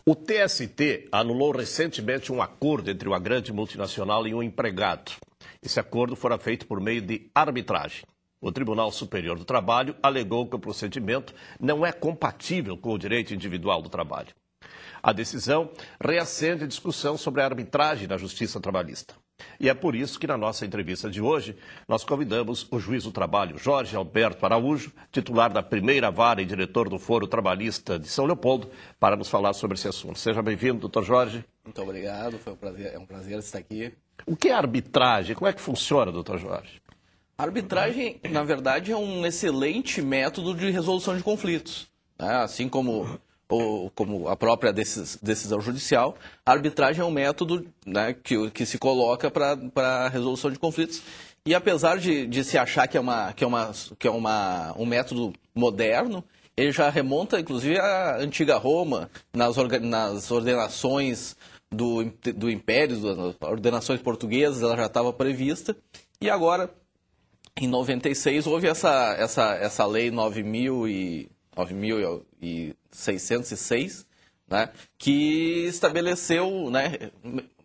O TST anulou recentemente um acordo entre uma grande multinacional e um empregado. Esse acordo fora feito por meio de arbitragem. O Tribunal Superior do Trabalho alegou que o procedimento não é compatível com o direito individual do trabalho. A decisão reacende a discussão sobre a arbitragem na Justiça Trabalhista. E é por isso que, na nossa entrevista de hoje, nós convidamos o juiz do trabalho, Jorge Alberto Araújo, titular da primeira vara e diretor do Foro Trabalhista de São Leopoldo, para nos falar sobre esse assunto. Seja bem-vindo, doutor Jorge. Muito obrigado, é um prazer estar aqui. O que é arbitragem? Como é que funciona, doutor Jorge? A arbitragem, na verdade, é um excelente método de resolução de conflitos, né? Assim como a própria decisão judicial, a arbitragem é um método, né, que se coloca para a resolução de conflitos. E apesar de se achar que é um método moderno, ele já remonta, inclusive, à antiga Roma, nas ordenações do Império, das ordenações portuguesas, ela já estava prevista. E agora, em 96, houve essa lei 9.606, né, que estabeleceu, né,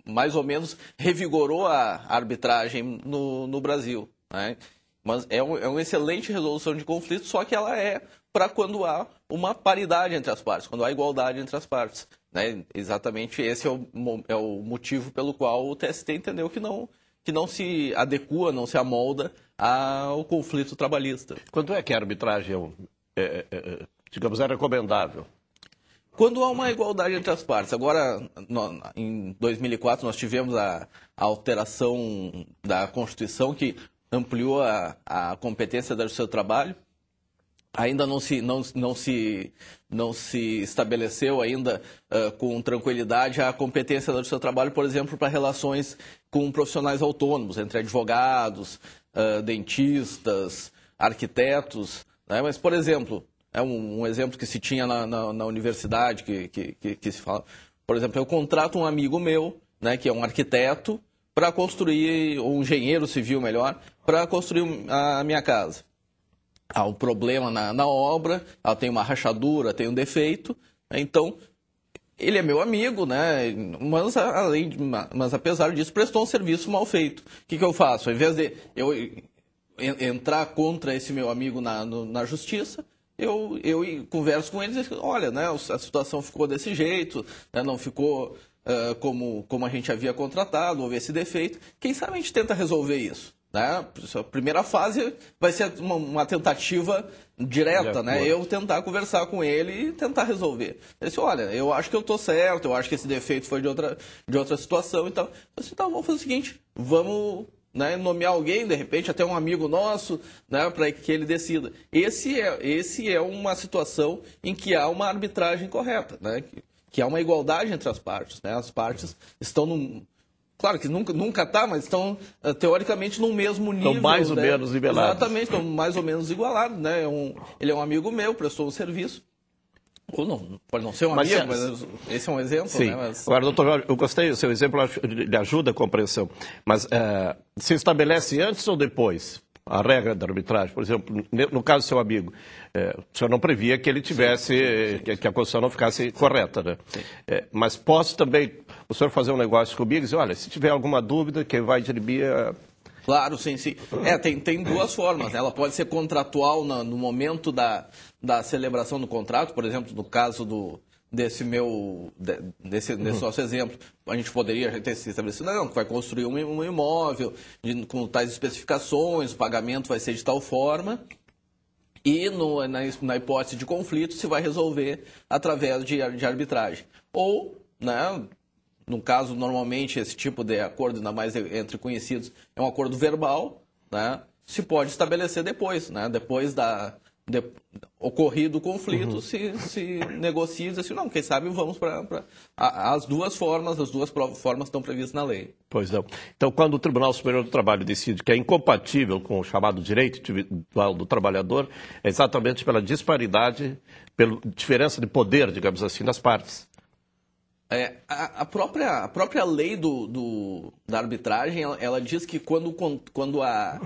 mais ou menos, revigorou a arbitragem no Brasil, né? Mas é uma excelente resolução de conflitos, só que ela é para quando há uma paridade entre as partes, quando há igualdade entre as partes, né? Exatamente esse é o motivo pelo qual o TST entendeu que não se adequa, não se amolda ao conflito trabalhista. Quando é que a arbitragem digamos, é recomendável? Quando há uma igualdade entre as partes. Agora, em 2004, nós tivemos a alteração da Constituição que ampliou a competência da Justiça do Trabalho. Ainda não se estabeleceu ainda com tranquilidade a competência da Justiça do Trabalho, por exemplo, para relações com profissionais autônomos, entre advogados, dentistas, arquitetos, né? Mas, por exemplo, é um exemplo que se tinha na universidade, que se fala. Por exemplo, eu contrato um amigo meu, né, que é um arquiteto, para construir, ou um engenheiro civil melhor, para construir a minha casa. Há um problema na obra, ela tem uma rachadura, tem um defeito, né? Então ele é meu amigo, né? Mas apesar disso, prestou um serviço mal feito. O que eu faço? Ao invés de eu entrar contra esse meu amigo na justiça, eu converso com eles e digo, olha, né, a situação ficou desse jeito, né, não ficou como a gente havia contratado, houve esse defeito. Quem sabe a gente tenta resolver isso, né? A primeira fase vai ser uma tentativa direta, né? Eu tentar conversar com ele e tentar resolver. Ele disse, olha, eu acho que eu estou certo, eu acho que esse defeito foi de outra situação. Então, vamos fazer o seguinte, vamos, né, nomear alguém, de repente até um amigo nosso, né, para que ele decida. Esse é uma situação em que há uma arbitragem correta, né, que há uma igualdade entre as partes, né, as partes estão claro que nunca está, mas estão teoricamente no mesmo nível. Estão mais ou né? menos nivelados. Exatamente, estão mais ou menos igualados, né, ele é um amigo meu, prestou um serviço. Ou não, pode não ser um amigo, mas esse é um exemplo. Sim. Né? Mas... Agora, doutor Jorge, eu gostei do seu exemplo, ele ajuda a compreensão. Mas se estabelece antes ou depois a regra da arbitragem? Por exemplo, no caso do seu amigo, o senhor não previa que ele tivesse, que a Constituição não ficasse correta, né? Mas posso também, o senhor fazer um negócio comigo e dizer, olha, se tiver alguma dúvida, quem vai dirimir Claro, sim. Tem duas formas, né? Ela pode ser contratual no momento da celebração do contrato, por exemplo, no caso desse nosso exemplo, a gente poderia ter se estabelecido, não, que vai construir um imóvel com tais especificações, o pagamento vai ser de tal forma, e na hipótese de conflito se vai resolver através de arbitragem. Ou, né, no caso, normalmente, esse tipo de acordo, ainda mais entre conhecidos, é um acordo verbal, né? Se pode estabelecer depois, né? Depois ocorrido o conflito, se negocia e diz assim, não, quem sabe vamos para as duas formas estão previstas na lei. Pois não. Então, quando o Tribunal Superior do Trabalho decide que é incompatível com o chamado direito individual do trabalhador, é exatamente pela disparidade, pela diferença de poder, digamos assim, das partes. A própria lei da arbitragem, ela diz que quando há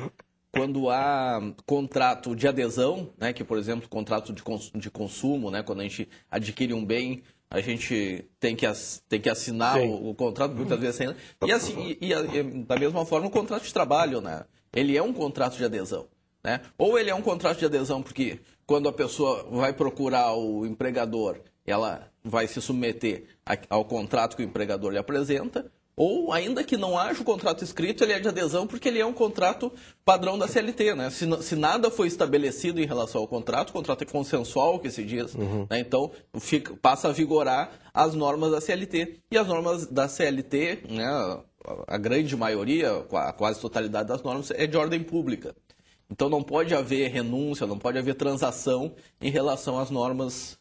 contrato de adesão, né, que, por exemplo, contrato de consumo, né, quando a gente adquire um bem a gente tem que assinar o contrato, muitas vezes sem... Da mesma forma, o contrato de trabalho, né? Ele é um contrato de adesão, né? Ou ele é um contrato de adesão porque quando a pessoa vai procurar o empregador, ela vai se submeter ao contrato que o empregador lhe apresenta, ou, ainda que não haja o contrato escrito, ele é de adesão porque ele é um contrato padrão da CLT, né? Se nada foi estabelecido em relação ao contrato, o contrato é consensual, que se diz, né? Então passa a vigorar as normas da CLT. E as normas da CLT, né, a grande maioria, a quase totalidade das normas, é de ordem pública. Então não pode haver renúncia, não pode haver transação em relação às normas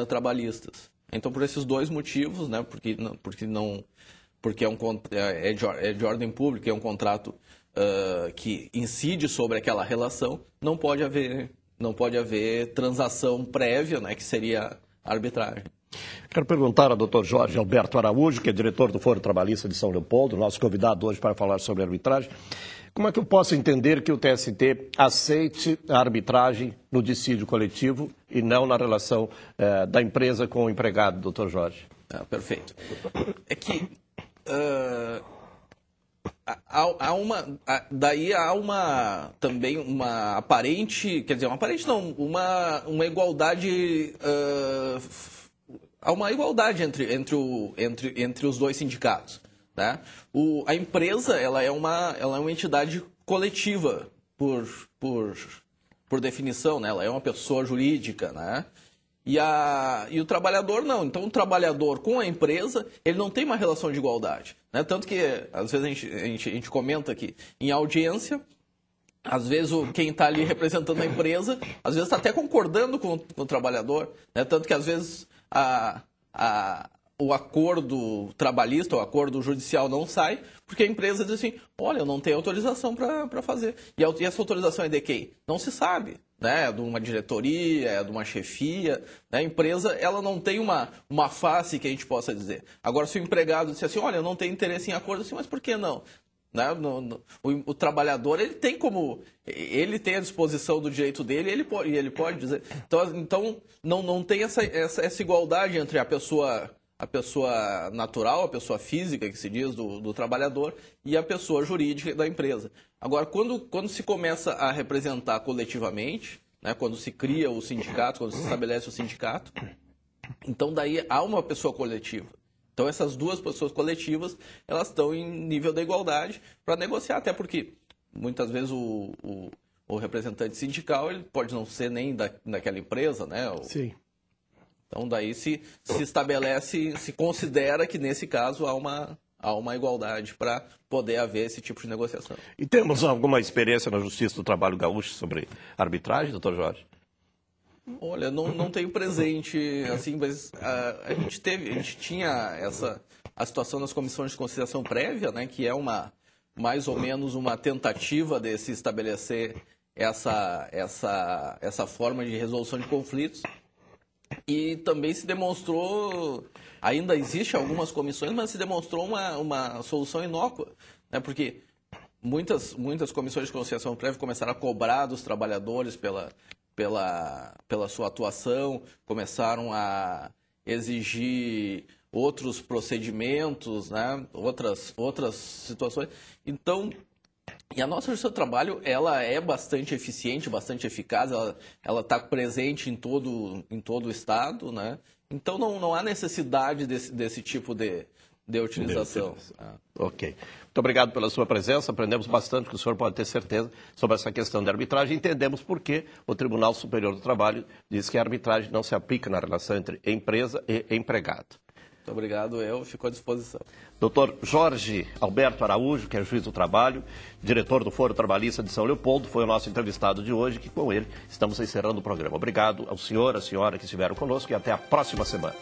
trabalhistas. Então, por esses dois motivos, né, porque é de ordem pública, é um contrato que incide sobre aquela relação, não pode haver transação prévia, né, que seria a arbitragem. Quero perguntar ao Dr. Jorge Alberto Araújo, que é diretor do Fórum Trabalhista de São Leopoldo, nosso convidado hoje para falar sobre arbitragem. Como é que eu posso entender que o TST aceite a arbitragem no dissídio coletivo e não na relação da empresa com o empregado, Dr. Jorge? Perfeito. É que também uma aparente, quer dizer, uma aparente não, uma igualdade, há uma igualdade entre os dois sindicatos, né? A empresa, ela é uma entidade coletiva por definição, né? Ela é uma pessoa jurídica, né? E o trabalhador não. Então, o trabalhador com a empresa, ele não tem uma relação de igualdade, né? Tanto que, às vezes, a gente comenta que, em audiência, às vezes, quem está ali representando a empresa, às vezes está até concordando com o trabalhador, né? Tanto que, às vezes, o acordo trabalhista, o acordo judicial não sai, porque a empresa diz assim, olha, eu não tenho autorização para fazer. E essa autorização é de quem? Não se sabe, né? É de uma diretoria, é de uma chefia, né? A empresa, ela não tem uma face que a gente possa dizer. Agora, se o empregado disser assim, olha, eu não tenho interesse em acordo, assim, mas por que não? Né? O trabalhador, ele tem a disposição do direito dele, ele pode dizer. Então não tem essa igualdade entre a pessoa natural, a pessoa física, que se diz, do trabalhador, e a pessoa jurídica da empresa. Agora, quando se começa a representar coletivamente, né, quando se cria o sindicato, quando se estabelece o sindicato, então daí há uma pessoa coletiva. Então, essas duas pessoas coletivas, elas estão em nível da igualdade para negociar, até porque, muitas vezes, o representante sindical, ele pode não ser nem daquela empresa, né? Sim. Então, daí se estabelece, se considera que, nesse caso, há uma igualdade para poder haver esse tipo de negociação. E temos alguma experiência na Justiça do Trabalho Gaúcho sobre arbitragem, doutor Jorge? Olha, não tenho presente, assim, mas a gente tinha a situação das comissões de conciliação prévia, né, que é mais ou menos uma tentativa de se estabelecer essa forma de resolução de conflitos. E também se demonstrou, ainda existe algumas comissões, mas se demonstrou uma solução inócua, né? Porque muitas comissões de conciliação prévia começaram a cobrar dos trabalhadores pela sua atuação, começaram a exigir outros procedimentos, né? outras situações. Então, e a nossa Justiça do Trabalho, ela é bastante eficiente, bastante eficaz, ela está presente em todo o Estado, né? Então não há necessidade desse tipo de utilização. Ok. Muito obrigado pela sua presença, aprendemos bastante, que o senhor pode ter certeza sobre essa questão de arbitragem. Entendemos por que o Tribunal Superior do Trabalho diz que a arbitragem não se aplica na relação entre empresa e empregado. Muito obrigado, eu fico à disposição. Dr. Jorge Alberto Araújo, que é juiz do trabalho, diretor do Fórum Trabalhista de São Leopoldo, foi o nosso entrevistado de hoje, que com ele estamos encerrando o programa. Obrigado ao senhor, à senhora que estiveram conosco e até a próxima semana.